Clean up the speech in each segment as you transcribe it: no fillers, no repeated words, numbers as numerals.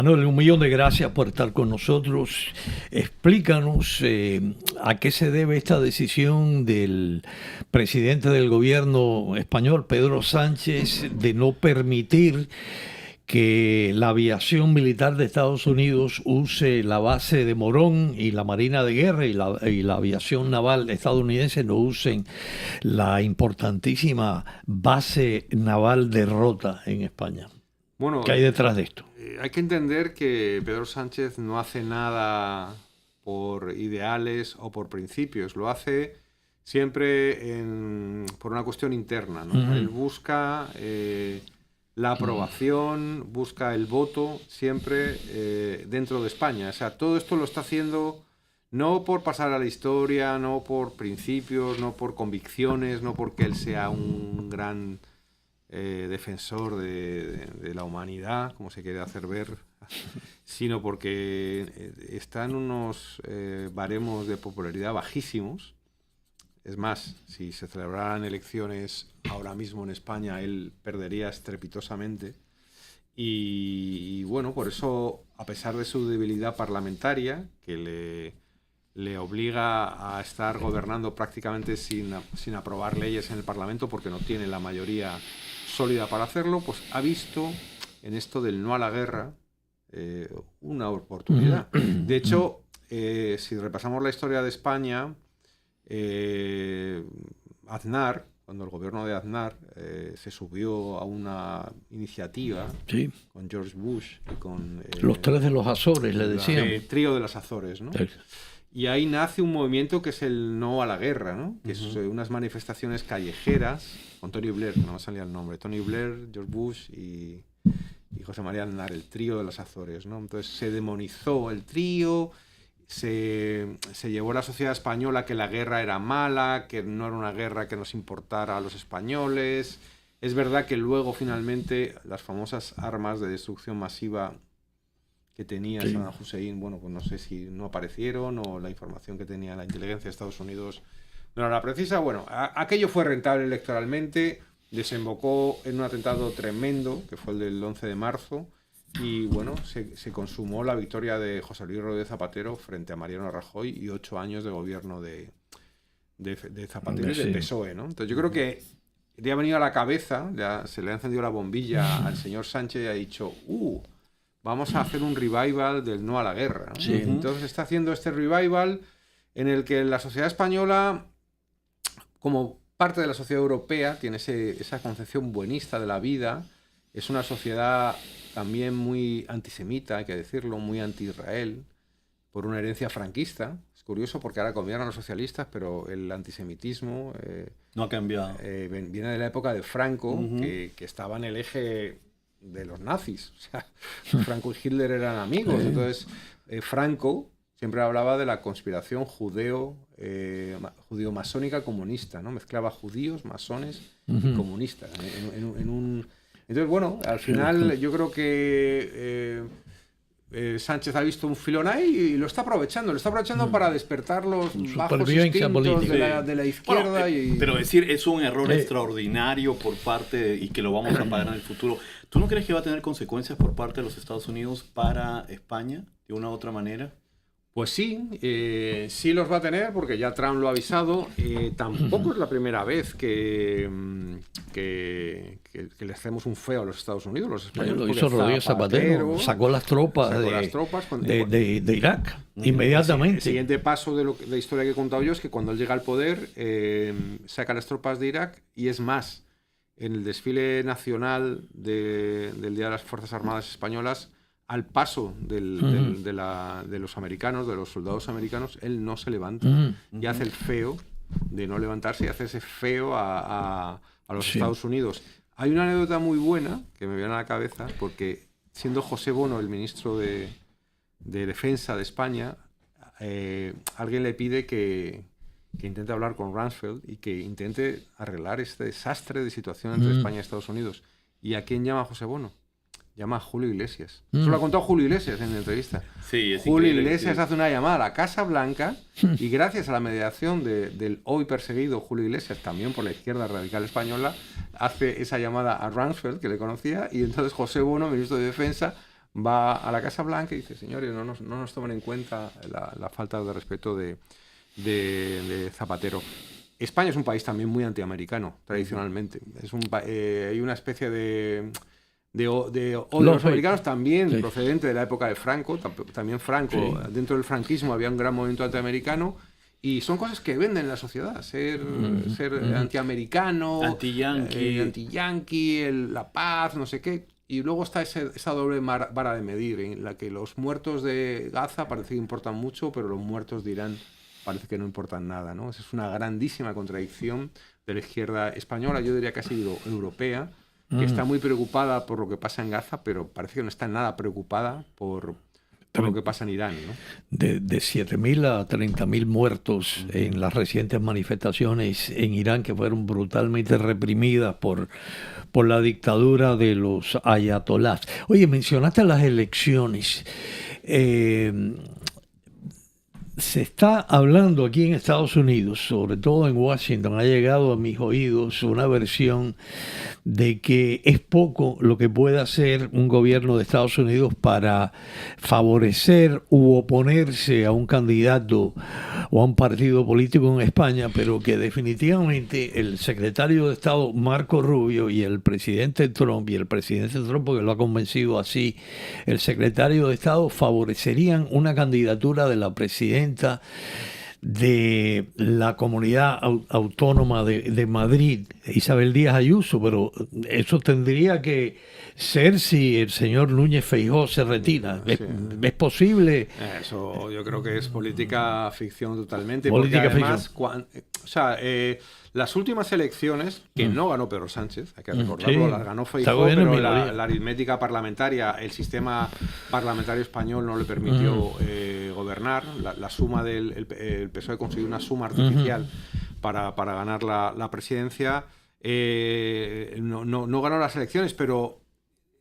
Manuel, un millón de gracias por estar con nosotros. Explícanos a qué se debe esta decisión del presidente del gobierno español, Pedro Sánchez, de no permitir que la aviación militar de Estados Unidos use la base de Morón y la Marina de Guerra y la aviación naval estadounidense no usen la importantísima base naval de Rota en España. Bueno, ¿Qué hay detrás de esto? hay que entender que Pedro Sánchez no hace nada por ideales o por principios, lo hace siempre por una cuestión interna, ¿no? Él busca la aprobación, busca el voto siempre dentro de España. O sea, todo esto lo está haciendo no por pasar a la historia, no por principios, no por convicciones, no porque él sea un gran defensor de la humanidad, como se quiere hacer ver, sino porque está en unos baremos de popularidad bajísimos. Es más, si se celebraran elecciones ahora mismo en España, él perdería estrepitosamente. Y bueno, por eso, a pesar de su debilidad parlamentaria, que le obliga a estar gobernando prácticamente sin aprobar leyes en el Parlamento, porque no tiene la mayoría sólida para hacerlo, pues ha visto en esto del no a la guerra una oportunidad. De hecho, si repasamos la historia de España, Aznar, cuando el gobierno de Aznar se subió a una iniciativa con George Bush y con... los tres de los Azores, le decían. El trío de las Azores, ¿no? Sí. Y ahí nace un movimiento que es el no a la guerra, ¿no? Que es unas manifestaciones callejeras con Tony Blair, no me salía el nombre, Tony Blair, George Bush y José María Aznar, el trío de las Azores, ¿no? Entonces se demonizó el trío, se llevó a la sociedad española que la guerra era mala, que no era una guerra que nos importara a los españoles. Es verdad que luego finalmente las famosas armas de destrucción masiva que tenía Saddam Hussein, bueno, pues no sé si no aparecieron o la información que tenía la inteligencia de Estados Unidos no era la precisa. Bueno, aquello fue rentable electoralmente, desembocó en un atentado tremendo, que fue el del 11 de marzo, y bueno, se consumó la victoria de José Luis Rodríguez Zapatero frente a Mariano Rajoy y 8 años de gobierno de Zapatero y del PSOE, ¿no? Entonces yo creo que le ha venido a la cabeza, se le ha encendido la bombilla al señor Sánchez y ha dicho, vamos a hacer un revival del no a la guerra, ¿no? Sí. Entonces está haciendo este revival en el que la sociedad española, como parte de la sociedad europea, tiene esa concepción buenista de la vida. Es una sociedad también muy antisemita, hay que decirlo, muy anti-Israel, por una herencia franquista. Es curioso porque ahora gobiernan los socialistas, pero el antisemitismo no ha cambiado. Viene de la época de Franco, que estaba en el eje de los nazis. O sea, Franco y Hitler eran amigos. Entonces, Franco siempre hablaba de la conspiración judío-masónica comunista, ¿no? Mezclaba judíos, masones y comunistas. Entonces, bueno, al final yo creo que Sánchez ha visto un filón ahí y lo está aprovechando. Lo está aprovechando para despertar los bajos instintos de la izquierda. Bueno, pero decir, es un error extraordinario por parte y que lo vamos a pagar en el futuro. ¿Tú no crees que va a tener consecuencias por parte de los Estados Unidos para España de una u otra manera? Pues sí, sí los va a tener porque ya Trump lo ha avisado. Tampoco es la primera vez que le hacemos un feo a los Estados Unidos, los españoles. Lo hizo Rodríguez Zapatero, sacó las tropas de Irak inmediatamente. El siguiente paso de la historia que he contado yo es que cuando él llega al poder saca las tropas de Irak y es más, en el desfile nacional del Día de las Fuerzas Armadas Españolas, al paso de los americanos, de los soldados americanos, él no se levanta y hace el feo de no levantarse y hace ese feo a los Estados Unidos. Hay una anécdota muy buena que me viene a la cabeza porque siendo José Bono el ministro de Defensa de España, alguien le pide que intente hablar con Rumsfeld y que intente arreglar este desastre de situación entre España y Estados Unidos. ¿Y a quién llama José Bono? Llama a Julio Iglesias. Eso lo ha contado Julio Iglesias en la entrevista. Sí, Julio Iglesias hace una llamada a la Casa Blanca y gracias a la mediación del hoy perseguido Julio Iglesias, también por la izquierda radical española, hace esa llamada a Rumsfeld, que le conocía, y entonces José Bono, ministro de Defensa, va a la Casa Blanca y dice, señores, no nos tomen en cuenta la falta de respeto de Zapatero. España es un país también muy antiamericano, tradicionalmente. Hay una especie de odio a los americanos también, procedente de la época de Franco. También Franco, dentro del franquismo había un gran movimiento antiamericano. Y son cosas que venden en la sociedad, ser antiamericano, anti-yanqui, la paz, no sé qué. Y luego está esa doble vara de medir, en la que los muertos de Gaza parece que importan mucho, pero los muertos de Irán parece que no importan nada, ¿no? Esa es una grandísima contradicción de la izquierda española, yo diría casi europea, que está muy preocupada por lo que pasa en Gaza, pero parece que no está nada preocupada por lo que pasa en Irán, ¿no? De 7.000 a 30.000 muertos en las recientes manifestaciones en Irán, que fueron brutalmente reprimidas por la dictadura de los ayatolás. Oye, mencionaste las elecciones. Se está hablando aquí en Estados Unidos, sobre todo en Washington, ha llegado a mis oídos una versión de que es poco lo que puede hacer un gobierno de Estados Unidos para favorecer u oponerse a un candidato o a un partido político en España, pero que definitivamente el secretario de Estado Marco Rubio y el presidente Trump, porque lo ha convencido así, el secretario de Estado favorecerían una candidatura de la presidenta de la comunidad autónoma de Madrid, Isabel Díaz Ayuso, pero eso tendría que ser si el señor Núñez Feijóo se retira. ¿Es posible? Eso yo creo que es política ficción totalmente. Política porque además, las últimas elecciones, que no ganó Pedro Sánchez, hay que recordarlo, las ganó Feijóo, pero la aritmética parlamentaria, el sistema parlamentario español no le permitió gobernar. La suma el PSOE consiguió una suma artificial para ganar la presidencia. No ganó las elecciones, pero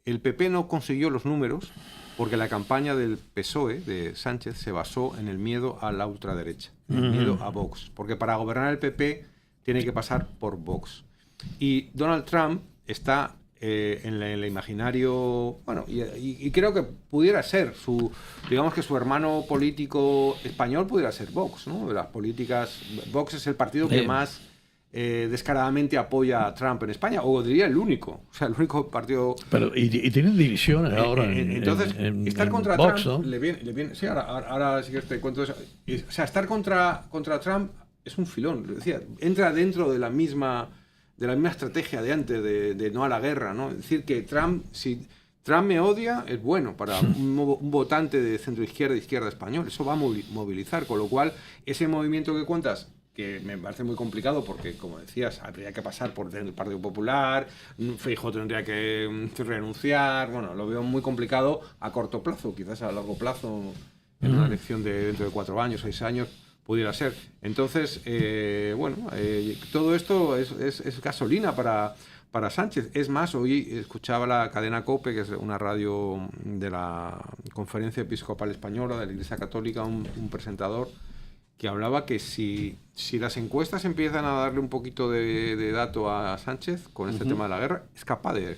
el PP no consiguió los números porque la campaña del PSOE, de Sánchez, se basó en el miedo a la ultraderecha, en el miedo a Vox. Porque para gobernar el PP tiene que pasar por Vox. Y Donald Trump está en el imaginario, bueno, y creo que pudiera ser digamos que su hermano político español pudiera ser Vox, ¿no? Las políticas, Vox es el partido que más descaradamente apoya a Trump en España, o diría el único partido. Pero y tienen divisiones ahora. Entonces, estar contra Vox, Trump, ¿no? le viene. Sí, ahora sí que te cuento eso. O sea, estar contra Trump es un filón. Lo decía, entra dentro de la misma estrategia de antes de no a la guerra, ¿no? Es decir, que si Trump me odia, es bueno para un votante de centro izquierda español. Eso va a movilizar, con lo cual ese movimiento que cuentas, que me parece muy complicado porque, como decías, habría que pasar por el Partido Popular, Feijóo tendría que renunciar, bueno, lo veo muy complicado a corto plazo, quizás a largo plazo, en una elección de dentro de 4 años, 6 años, pudiera ser. Entonces, todo esto es gasolina para Sánchez. Es más, hoy escuchaba la cadena COPE, que es una radio de la Conferencia Episcopal Española, de la Iglesia Católica, un presentador, que hablaba que si las encuestas empiezan a darle un poquito de dato a Sánchez con este tema de la guerra, es capaz de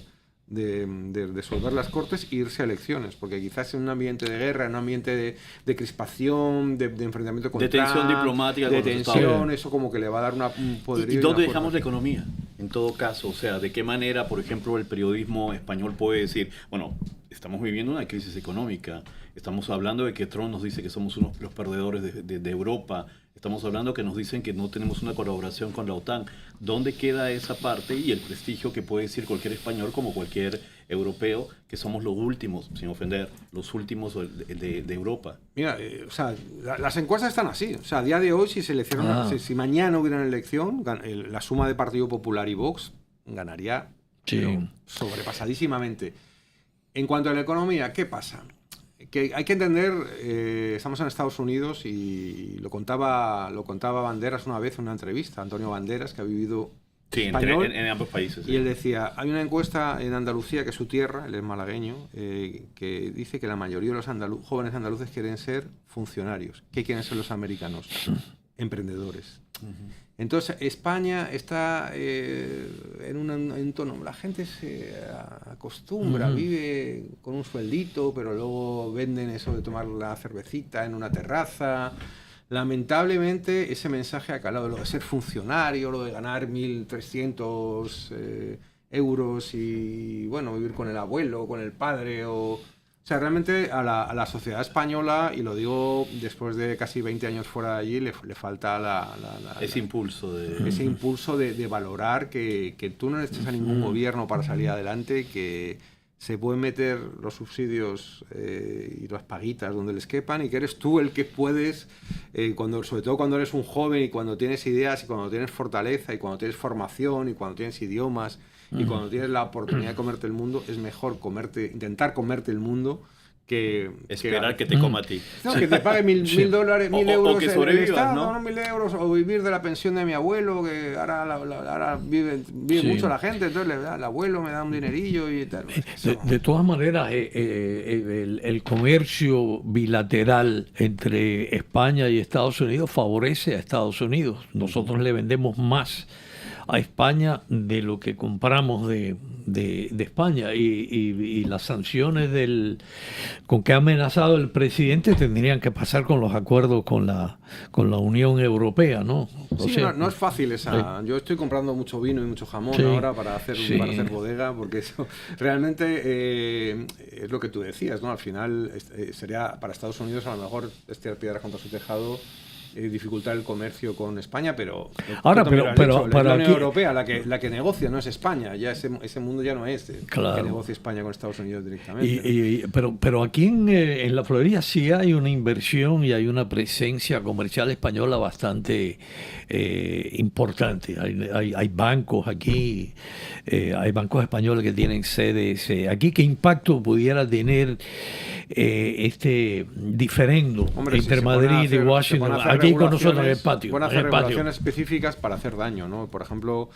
disolver las Cortes e irse a elecciones, porque quizás en un ambiente de guerra, en un ambiente de crispación, de enfrentamiento con Trump, tensión diplomática, de tensión, eso como que le va a dar un poderío. ¿Y dónde dejamos la economía? En todo caso, o sea, ¿de qué manera, por ejemplo, el periodismo español puede decir, bueno, estamos viviendo una crisis económica, estamos hablando de que Trump nos dice que somos los perdedores de Europa, estamos hablando que nos dicen que no tenemos una colaboración con la OTAN? ¿Dónde queda esa parte y el prestigio que puede decir cualquier español como cualquier europeo, que somos los últimos, sin ofender, los últimos de Europa? Mira, las encuestas están así. O sea, a día de hoy, si mañana hubiera una elección, la suma de Partido Popular y Vox ganaría sobrepasadísimamente. En cuanto a la economía, ¿qué pasa? Que hay que entender, estamos en Estados Unidos y lo contaba Banderas una vez en una entrevista, Antonio Banderas, que ha vivido español, en ambos países. Y él decía, hay una encuesta en Andalucía, que es su tierra, él es malagueño, que dice que la mayoría de los jóvenes andaluces quieren ser funcionarios. ¿Qué quieren ser los americanos? emprendedores. Entonces, España está en un entorno, la gente se acostumbra, vive con un sueldito, pero luego venden eso de tomar la cervecita en una terraza. Lamentablemente, ese mensaje ha calado, lo de ser funcionario, lo de ganar 1.300 euros y, bueno, vivir con el abuelo, con el padre, o sea, realmente a la sociedad española, y lo digo después de casi 20 años fuera de allí, le falta ese impulso de valorar que tú no necesitas a ningún gobierno para salir adelante, que se pueden meter los subsidios y las paguitas donde les quepan, y que eres tú el que puedes, sobre todo cuando eres un joven y cuando tienes ideas y cuando tienes fortaleza y cuando tienes formación y cuando tienes idiomas y cuando tienes la oportunidad de comerte el mundo, es mejor intentar comerte el mundo que esperar que te coma a ti. No, que te pague $1.000 dólares, 1.000 euros o que el Estado, ¿no? 1.000 euros, o vivir de la pensión de mi abuelo, que ahora vive mucho la gente, entonces el abuelo me da un dinerillo y tal. De todas maneras, el comercio bilateral entre España y Estados Unidos favorece a Estados Unidos. Nosotros le vendemos más a España de lo que compramos de España, y las sanciones con que ha amenazado el presidente tendrían que pasar con los acuerdos con la Unión Europea, ¿no? No es fácil esa. Yo estoy comprando mucho vino y mucho jamón ahora para hacer bodega, porque eso realmente es lo que tú decías, ¿no? Al final sería para Estados Unidos a lo mejor piedras contra su tejado, dificultar el comercio con España, pero ahora, pero la Unión Europea la que negocia, no es España. Ya ese mundo ya no es claro, que negocia España con Estados Unidos directamente. Pero aquí en la Florida sí hay una inversión y hay una presencia comercial española bastante importante. Hay bancos aquí, hay bancos españoles que tienen sedes aquí. ¿Qué impacto pudiera tener este diferendo entre Madrid y Washington? Aquí con nosotros en el patio. Van a hacer regulaciones específicas para hacer daño, ¿no? Por ejemplo,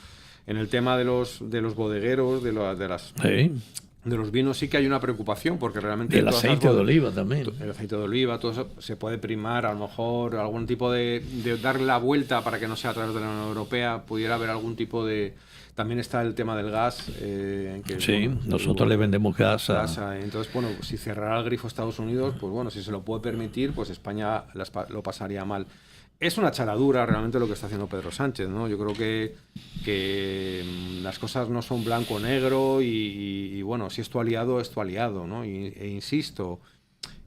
en el tema de los bodegueros, de los vinos, sí que hay una preocupación, porque realmente el aceite de oliva también. El aceite de oliva, todo eso se puede primar, a lo mejor algún tipo de darle la vuelta para que no sea a través de la Unión Europea, pudiera haber algún tipo de... También está el tema del gas. Nosotros le vendemos gas entonces, bueno, si cerrara el grifo Estados Unidos, pues bueno, si se lo puede permitir, pues España lo pasaría mal. Es una charadura realmente lo que está haciendo Pedro Sánchez, ¿no? Yo creo que las cosas no son blanco o negro y bueno, si es tu aliado, es tu aliado, ¿no? E insisto,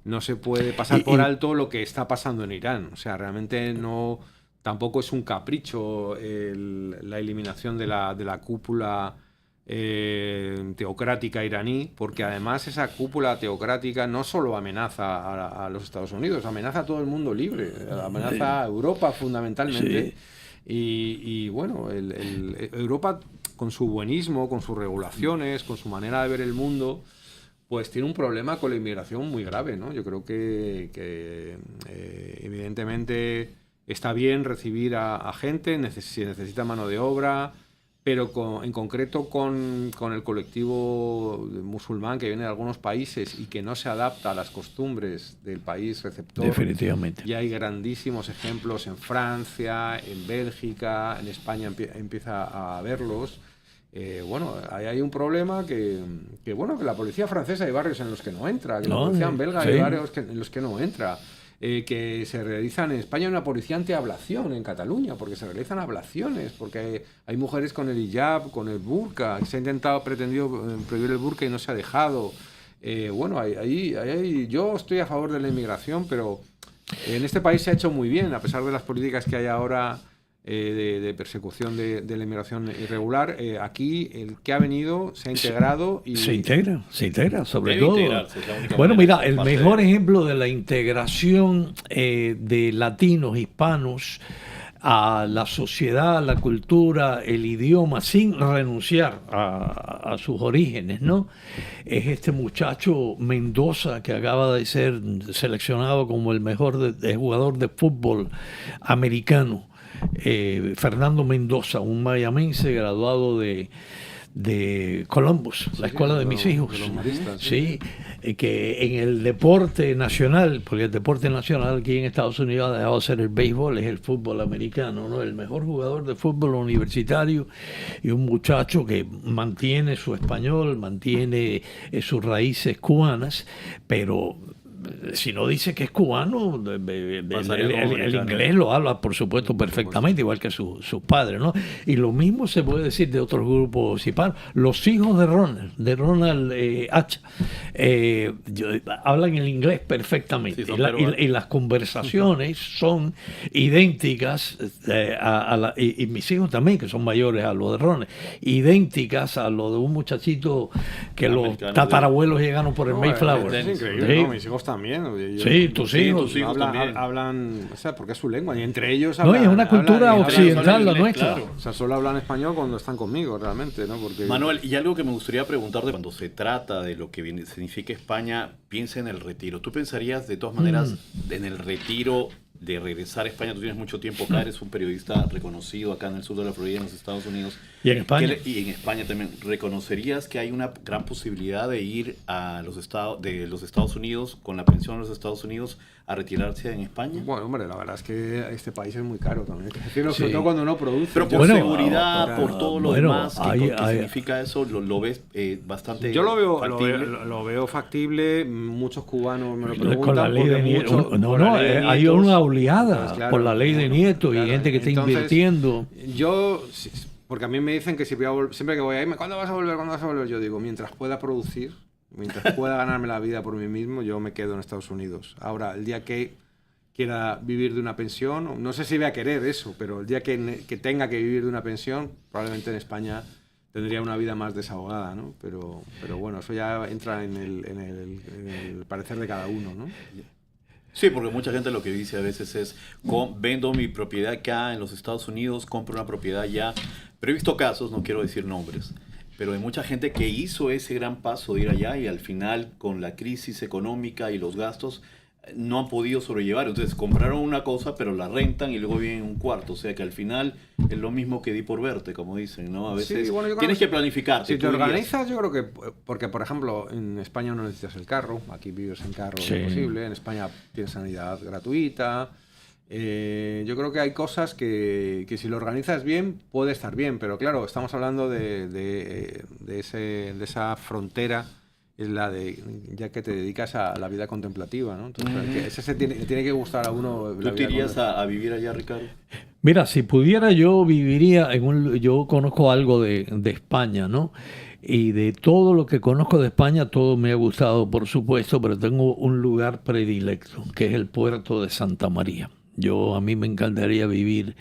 no se puede pasar por alto lo que está pasando en Irán. O sea, realmente no... Tampoco es un capricho la eliminación de la cúpula teocrática iraní, porque además esa cúpula teocrática no solo amenaza a los Estados Unidos, amenaza a todo el mundo libre, amenaza a Europa fundamentalmente. Sí. Y bueno, Europa con su buenismo, con sus regulaciones, con su manera de ver el mundo, pues tiene un problema con la inmigración muy grave, ¿no? Yo creo que evidentemente... Está bien recibir a gente, si necesita mano de obra, pero en concreto con el colectivo musulmán que viene de algunos países y que no se adapta a las costumbres del país receptor. Definitivamente. Y hay grandísimos ejemplos en Francia, en Bélgica, en España empieza a verlos. Bueno, hay un problema que la policía francesa hay barrios en los que no entra, que la policía belga hay barrios en los que no entra. Que se realizan en España una policía antiablación en Cataluña, porque se realizan ablaciones, porque hay mujeres con el hijab, con el burka, se ha pretendido prohibir el burka y no se ha dejado. Bueno, yo estoy a favor de la inmigración, pero en este país se ha hecho muy bien, a pesar de las políticas que hay ahora de persecución de la inmigración irregular. Aquí el que ha venido se ha integrado y... Se integra, sobre todo. Bueno, mira, el mejor ejemplo de la integración de latinos, hispanos, a la sociedad, a la cultura, el idioma, sin renunciar a sus orígenes, ¿no? Es este muchacho Mendoza, que acaba de ser seleccionado como el mejor jugador de fútbol americano. Fernando Mendoza, un mayamense graduado de de Columbus, la escuela de mis hijos. De los maristas, sí, que en el deporte nacional, porque el deporte nacional aquí en Estados Unidos ha dejado de ser el béisbol, es el fútbol americano, ¿no? El mejor jugador de fútbol universitario y un muchacho que mantiene su español, mantiene sus raíces cubanas, pero si no dice que es cubano, el inglés lo habla, por supuesto, perfectamente, igual que sus padres, ¿no? Y lo mismo se puede decir de otros grupos hispanos. Los hijos de Ronald H. Hablan el inglés perfectamente. Sí, y las conversaciones son idénticas, y mis hijos también, que son mayores a lo de Ronald, idénticas a lo de un muchachito que los tatarabuelos llegaron por el Mayflower. Es increíble, ¿no? Mis hijos también. Tus hijos hablan, o sea, porque es su lengua, y entre ellos hablan. No, es una cultura occidental la nuestra. Claro. O sea, solo hablan español cuando están conmigo, realmente, ¿no? Porque... Manuel, y algo que me gustaría preguntarte, cuando se trata de lo que significa España, piensa en el retiro. ¿Tú pensarías, de todas maneras, en el retiro de regresar a España? Tú tienes mucho tiempo acá, eres un periodista reconocido acá en el sur de la Florida, en los Estados Unidos. Y en España. Y en España también. ¿Reconocerías que hay una gran posibilidad de ir a los Estados Unidos, con la pensión de los Estados Unidos, a retirarse en España? Bueno, hombre, la verdad es que este país es muy caro también. Sobre todo cuando uno produce. Pero por seguridad, por todo lo demás, ¿qué significa eso? ¿Lo ves bastante Yo factible? lo veo factible. Muchos cubanos me lo preguntan. Con la ley de Nieto. Hay una oleada, pues, claro, por la ley de Nieto, claro, y gente que está invirtiendo. Yo, porque a mí me dicen que si siempre que voy a irme, ¿cuándo vas a volver? ¿Cuándo vas a volver? Yo digo, mientras pueda producir, mientras pueda ganarme la vida por mí mismo, yo me quedo en Estados Unidos. Ahora, el día que quiera vivir de una pensión, no sé si voy a querer eso, pero el día que tenga que vivir de una pensión, probablemente en España tendría una vida más desahogada, ¿no? Pero bueno, eso ya entra en el parecer de cada uno, ¿no? Sí, porque mucha gente lo que dice a veces es, vendo mi propiedad acá en los Estados Unidos, compro una propiedad allá. Pero he visto casos, no quiero decir nombres, pero hay mucha gente que hizo ese gran paso de ir allá y al final, con la crisis económica y los gastos, no han podido sobrellevar. Entonces compraron una cosa, pero la rentan y luego viven un cuarto. O sea que al final es lo mismo que di por verte, como dicen, ¿no? A veces sí, bueno, tienes que planificar. Si te organizas, yo creo que... Porque, por ejemplo, en España no necesitas el carro. Aquí vives en carro, es posible. En España tienes sanidad gratuita. Yo creo que hay cosas que si lo organizas bien, puede estar bien. Pero claro, estamos hablando de esa frontera, es la de ya que te dedicas a la vida contemplativa, ¿no? Entonces, ese tiene que gustar a uno. ¿Tú te irías a vivir allá, Ricardo? Mira, si pudiera, yo viviría yo conozco algo de España, ¿no? Y de todo lo que conozco de España, todo me ha gustado, por supuesto, pero tengo un lugar predilecto, que es el puerto de Santa María. A mí me encantaría vivir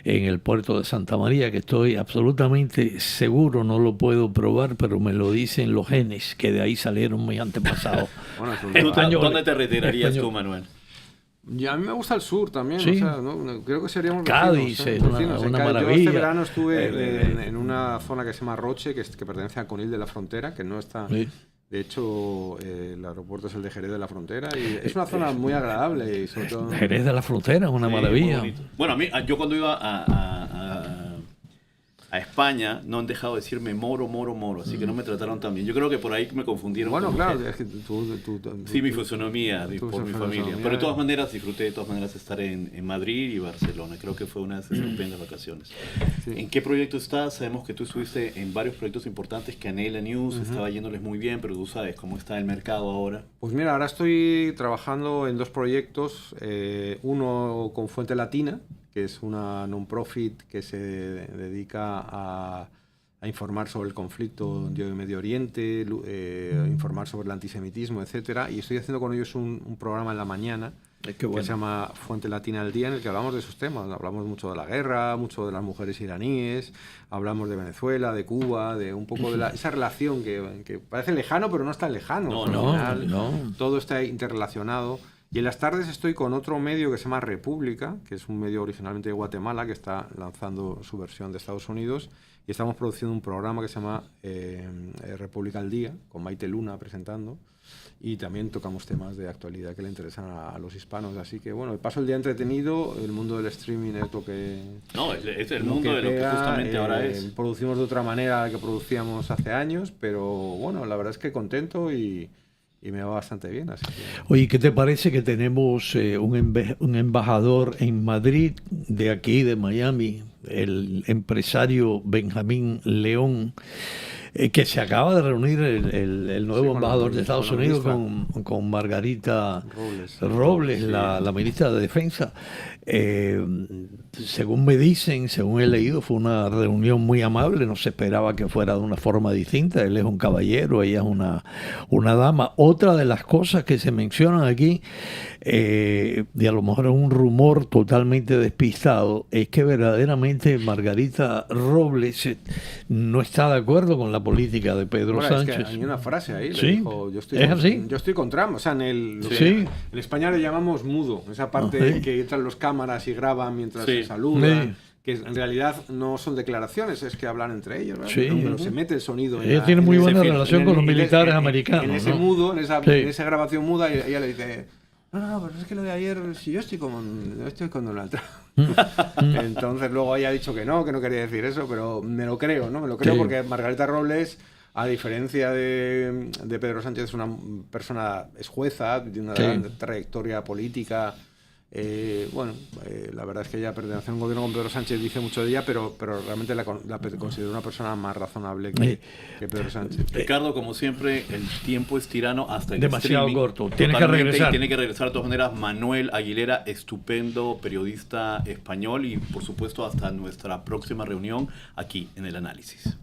en el puerto de Santa María, que estoy absolutamente seguro, no lo puedo probar, pero me lo dicen los genes, que de ahí salieron mis antepasados. Bueno, ¿dónde te retirarías tú, Manuel? Y a mí me gusta el sur también, sí. O sea, ¿no? Creo que seríamos Cádiz, vecinos, es una maravilla. Yo este verano estuve en una zona que se llama Roche, que pertenece a Conil de la Frontera, que no está... Sí. De hecho, el aeropuerto es el de Jerez de la Frontera y es una zona muy agradable. Y sobre todo... Jerez de la Frontera es una maravilla. Bueno, yo cuando iba a España no han dejado de decirme Moro, así que no me trataron tan bien. Yo creo que por ahí me confundieron. Bueno, claro, es que sí, mi fisonomía, por mi familia. Pero de todas maneras, disfruté estar en Madrid y Barcelona. Creo que fue una de esas estupendas vacaciones. Sí. ¿En qué proyecto estás? Sabemos que tú estuviste en varios proyectos importantes, que Canela News estaba yéndoles muy bien, pero tú sabes cómo está el mercado ahora. Pues mira, ahora estoy trabajando en 2 proyectos. Uno con Fuente Latina, que es una non-profit que se dedica a informar sobre el conflicto de Medio Oriente, informar sobre el antisemitismo, etcétera. Y estoy haciendo con ellos un programa en la mañana que se llama Fuente Latina al Día, en el que hablamos de esos temas. Hablamos mucho de la guerra, mucho de las mujeres iraníes, hablamos de Venezuela, de Cuba, de un poco de esa relación que parece lejano, pero no es tan lejano. No. Todo está interrelacionado. Y en las tardes estoy con otro medio que se llama República, que es un medio originalmente de Guatemala, que está lanzando su versión de Estados Unidos, y estamos produciendo un programa que se llama República al Día, con Maite Luna presentando. y también tocamos temas de actualidad que le interesan a los hispanos. Así que bueno, paso el día entretenido, el mundo del streaming es lo que... No, es el mundo de lo que justamente ahora es. Producimos de otra manera que producíamos hace años, pero bueno, la verdad es que contento y me va bastante bien. Así que... Oye, ¿qué te parece que tenemos un embajador en Madrid, de aquí, de Miami, el empresario Benjamín León, que se acaba de reunir el nuevo embajador de Estados Unidos con Margarita Robles, la ministra de Defensa? Según me dicen, según he leído, fue una reunión muy amable, no se esperaba que fuera de una forma distinta. Él es un caballero, ella es una dama. Otra de las cosas que se mencionan aquí, y a lo mejor es un rumor totalmente despistado, es que verdaderamente Margarita Robles no está de acuerdo con la política de Pedro Sánchez. Es que hay una frase ahí, ¿Sí? le dijo, yo estoy con Trump. O sea, en España le llamamos mudo, esa parte que entran los cámaras y graban mientras se saludan. Que en realidad no son declaraciones, es que hablan entre ellos, ¿verdad? Pero se mete el sonido. Ella tiene muy buena relación con los militares americanos. En ese mudo, en esa grabación muda, ella le dice, no, pero es que lo de ayer, si yo estoy con Donald Trump. Entonces luego ella ha dicho que no quería decir eso, pero me lo creo, ¿no? Me lo creo porque Margarita Robles, a diferencia de Pedro Sánchez, es una persona, es jueza, tiene una gran trayectoria política. La verdad es que ella pertenece a un gobierno con Pedro Sánchez, dice mucho de ella, pero realmente la considero una persona más razonable que Pedro Sánchez. Ricardo, como siempre, el tiempo es tirano hasta el demasiado streaming. corto. Tiene que regresar. Tiene que regresar de todas maneras. Manuel Aguilera, estupendo periodista español, y por supuesto hasta nuestra próxima reunión aquí en El Análisis.